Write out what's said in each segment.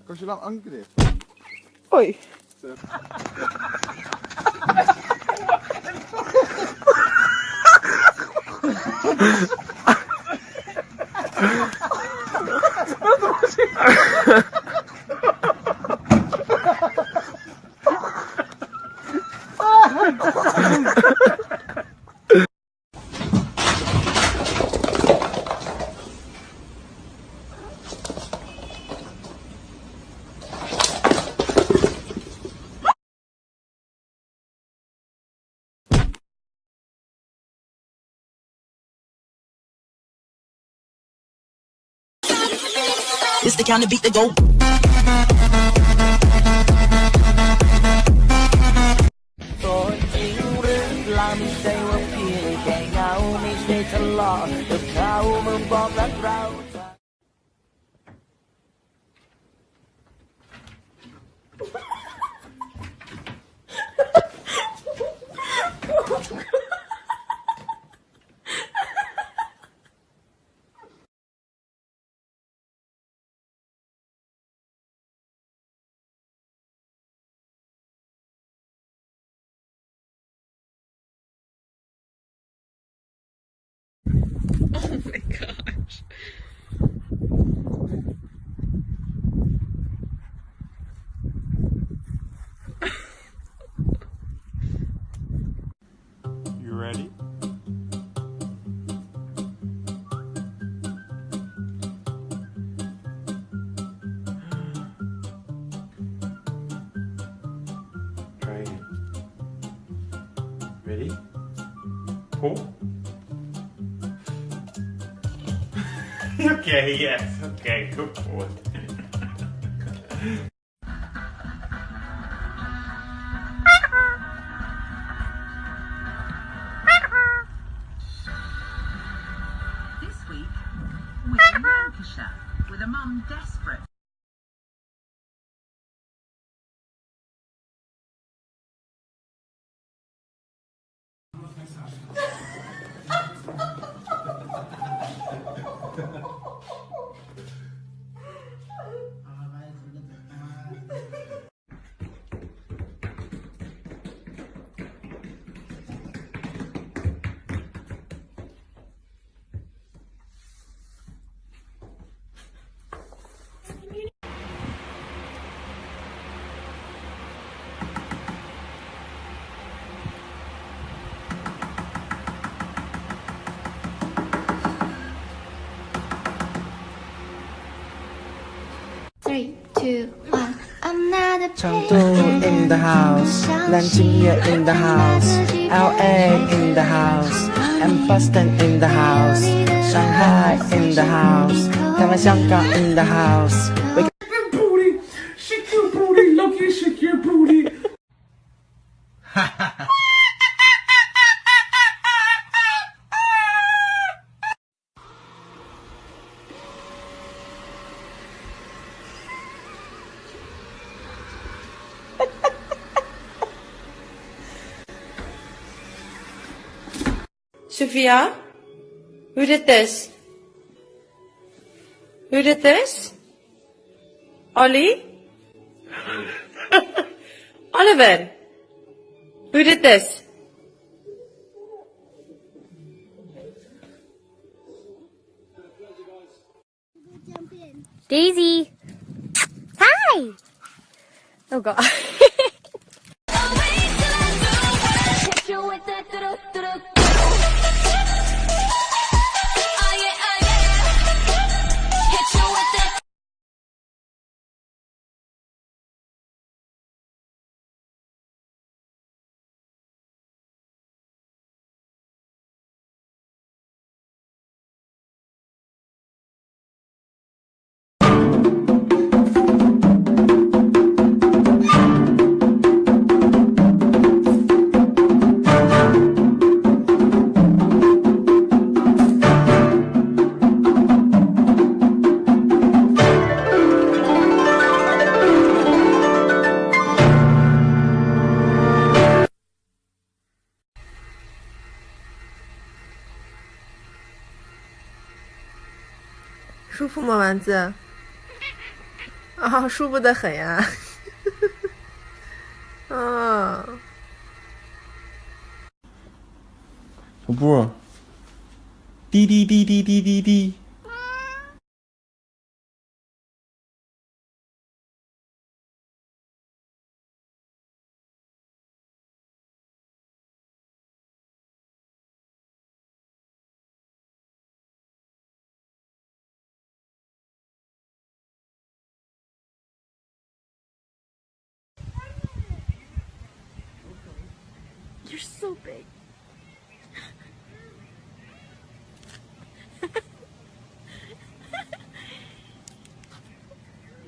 Als je dan ankert. Oei. Zo. It's the kind of beat that go. ตัวจริงหรือเปล่าไม่ใช่ว่าเพียงแค่เงาไม่ใช่ทะเลาะกับเขาเมื่อบอกรักเรา Oh my gosh. You ready? Try it. Ready? Pull. Okay, yes. Okay, go for it. This week, we're in Lancashire with a mum desperate. Three, two, one. Another Chengdu in the house, Nanjing in the house, LA in the house, and Boston in the house, Shanghai in the house, Taiwan, Xianggang in the house. Shake your booty, Loki, shake your booty. Sophia? Who did this? Who did this? Ollie? Oliver? Who did this? Daisy. Hi. Oh God. 啊，舒服得很呀。啊，小布，滴滴滴滴滴滴滴。You're so big.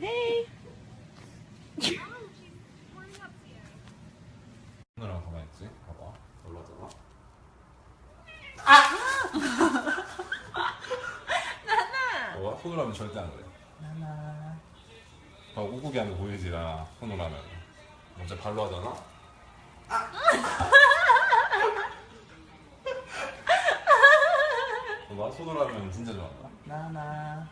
Hey. 손으랑 가만히 있지? 봐봐. 올라잖아. 나나. 손으로 하면 절대 안 그래. 나나. 꾹꾹이 하는 거 보이지? 나 손으로 하면. 먼저 발로 하잖아. 나 손으로 하면 진짜 좋아한다. 나나.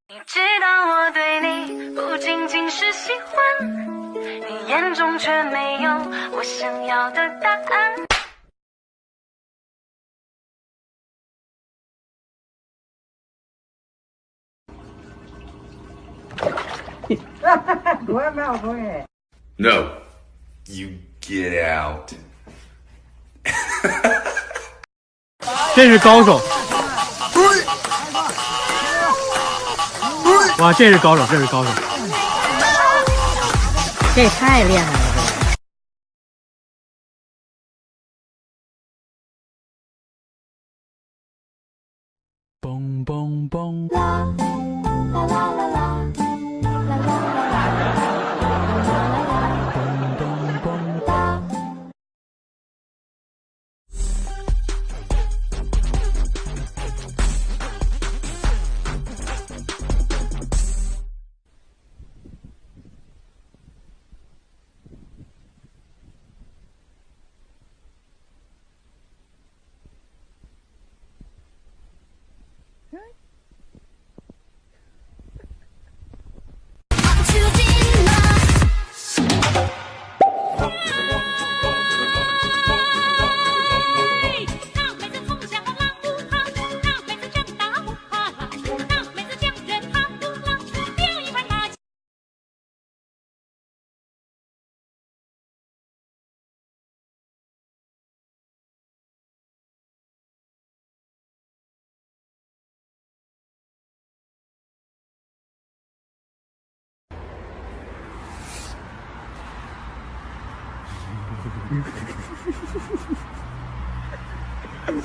你知道我对你不仅仅是喜欢，你眼中却没有我想要的答案。No, you get out. 这是高手！哇，这是高手，这是高手！这也太厉害了！嘣嘣嘣！啦啦啦啦啦啦啦啦嘣嘣嘣！啦。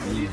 你